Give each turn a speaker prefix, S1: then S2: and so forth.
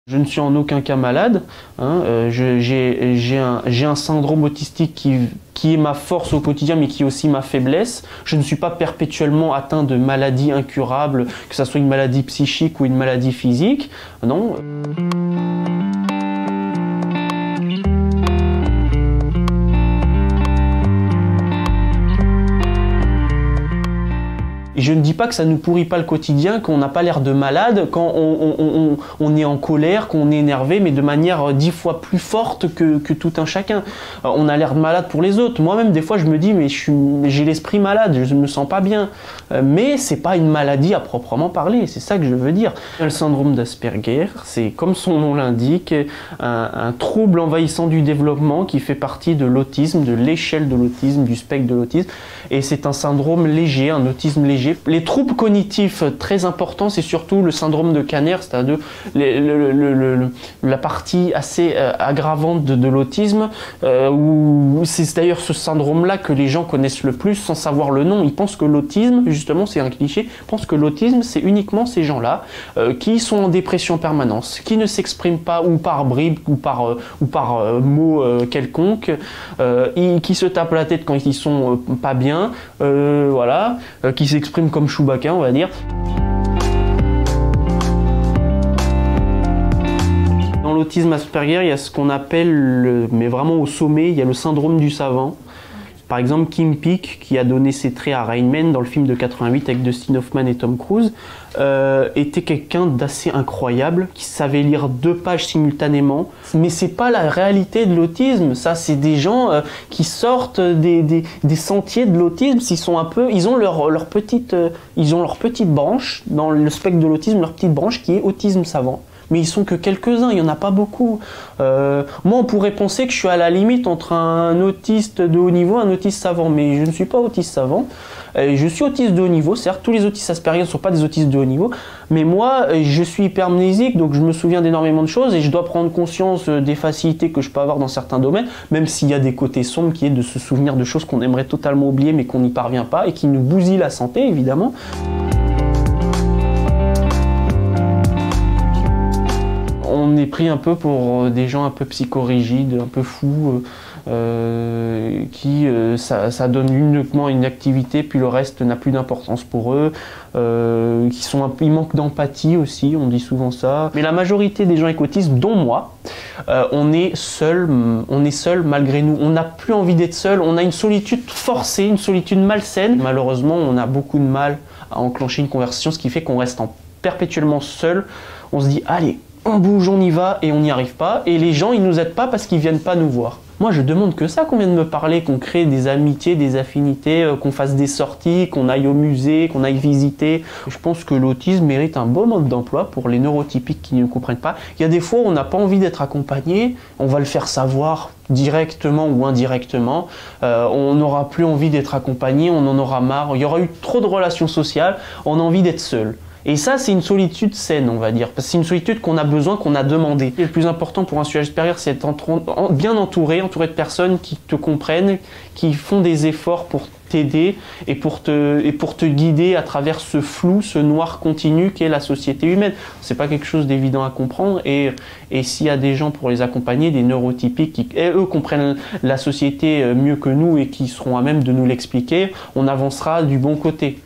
S1: Je ne suis en aucun cas malade, hein. J'ai un syndrome autistique qui est ma force au quotidien, mais qui est aussi ma faiblesse. Je ne suis pas perpétuellement atteint de maladies incurables, que ce soit une maladie psychique ou une maladie physique, non. Et je ne dis pas que ça ne nous pourrit pas le quotidien, qu'on n'a pas l'air de malade quand on est en colère, qu'on est énervé, mais de manière 10 fois plus forte que tout un chacun. On a l'air de malade pour les autres. Moi-même, des fois, je me dis, mais j'ai l'esprit malade, je ne me sens pas bien. Mais c'est pas une maladie à proprement parler, c'est ça que je veux dire. Le syndrome d'Asperger, c'est comme son nom l'indique, un trouble envahissant du développement qui fait partie de l'autisme, de l'échelle de l'autisme, du spectre de l'autisme. Et c'est un syndrome léger, un autisme léger. Les troubles cognitifs très importants, c'est surtout le syndrome de Kanner, c'est-à-dire la partie assez aggravante de l'autisme, où c'est d'ailleurs ce syndrome-là que les gens connaissent le plus sans savoir le nom. Ils pensent que l'autisme, justement, c'est un cliché, ils pensent que l'autisme, c'est uniquement ces gens-là qui sont en dépression permanente, qui ne s'expriment pas ou par bribes ou par mots quelconques, qui se tapent la tête quand ils sont pas bien, voilà, qui s'expriment comme Chewbacca, on va dire. Dans l'autisme Asperger, il y a ce qu'on appelle, mais vraiment au sommet, il y a le syndrome du savant. Par exemple, Kim Peek, qui a donné ses traits à Rain Man dans le film de 88 avec Dustin Hoffman et Tom Cruise, était quelqu'un d'assez incroyable, qui savait lire 2 pages simultanément. Mais c'est pas la réalité de l'autisme, ça, c'est des gens qui sortent des sentiers de l'autisme. Ils ont leur petite branche dans le spectre de l'autisme, leur petite branche qui est autisme savant. Mais ils sont que quelques-uns, il n'y en a pas beaucoup. Moi, on pourrait penser que je suis à la limite entre un autiste de haut niveau et un autiste savant, mais je ne suis pas autiste savant. Je suis autiste de haut niveau, certes, tous les autistes Asperger ne sont pas des autistes de haut niveau, mais moi, je suis hypermnésique, donc je me souviens d'énormément de choses et je dois prendre conscience des facilités que je peux avoir dans certains domaines, même s'il y a des côtés sombres qui est de se souvenir de choses qu'on aimerait totalement oublier, mais qu'on n'y parvient pas et qui nous bousillent la santé, évidemment. On est pris un peu pour des gens un peu psychorigides, un peu fous, ça donne uniquement une activité, puis le reste n'a plus d'importance pour eux, ils manquent d'empathie aussi, on dit souvent ça. Mais la majorité des gens avec autisme, dont moi, on est seul malgré nous. On n'a plus envie d'être seul, on a une solitude forcée, une solitude malsaine. Malheureusement, on a beaucoup de mal à enclencher une conversation, ce qui fait qu'on reste perpétuellement seul. On se dit, allez, on bouge, on y va, et on n'y arrive pas. Et les gens, ils nous aident pas parce qu'ils viennent pas nous voir. Moi, je demande que ça, qu'on vienne me parler, qu'on crée des amitiés, des affinités, qu'on fasse des sorties, qu'on aille au musée, qu'on aille visiter. Je pense que l'autisme mérite un beau mode d'emploi pour les neurotypiques qui ne comprennent pas. Il y a des fois où on n'a pas envie d'être accompagné, on va le faire savoir directement ou indirectement. On n'aura plus envie d'être accompagné, on en aura marre. Il y aura eu trop de relations sociales, on a envie d'être seul. Et ça, c'est une solitude saine, on va dire, parce que c'est une solitude qu'on a besoin, qu'on a demandé. Et le plus important pour un sujet Asperger, c'est d'être bien entouré de personnes qui te comprennent, qui font des efforts pour t'aider et pour te guider à travers ce flou, ce noir continu qu'est la société humaine. C'est pas quelque chose d'évident à comprendre et s'il y a des gens pour les accompagner, des neurotypiques qui, eux, comprennent la société mieux que nous et qui seront à même de nous l'expliquer, on avancera du bon côté.